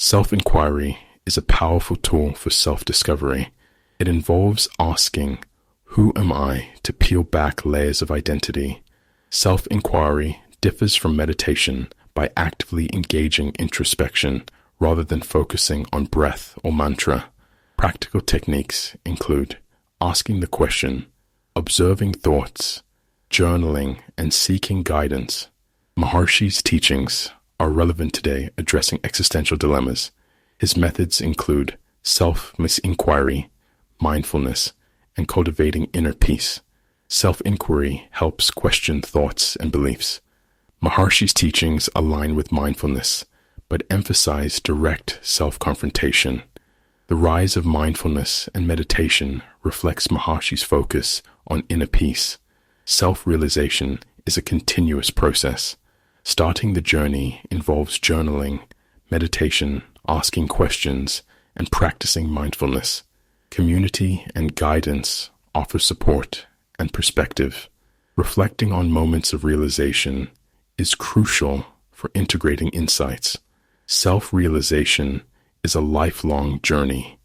Self-inquiry is a powerful tool for self-discovery. It involves asking, "Who am I?" to peel back layers of identity. Self-inquiry differs from meditation by actively engaging introspection rather than focusing on breath or mantra. Practical techniques include asking the question, observing thoughts, journaling, and seeking guidance. Maharshi's teachings are relevant today, addressing existential dilemmas. His methods include self-inquiry, mindfulness, and cultivating inner peace. Self-inquiry helps question thoughts and beliefs. Maharshi's teachings align with mindfulness, but emphasize direct self-confrontation. The rise of mindfulness and meditation reflects Maharshi's focus on inner peace. Self-realization is a continuous process. Starting the journey involves journaling, meditation, asking questions, and practicing mindfulness. Community and guidance offer support and perspective. Reflecting on moments of realization is crucial for integrating insights. Self-realization is a lifelong journey.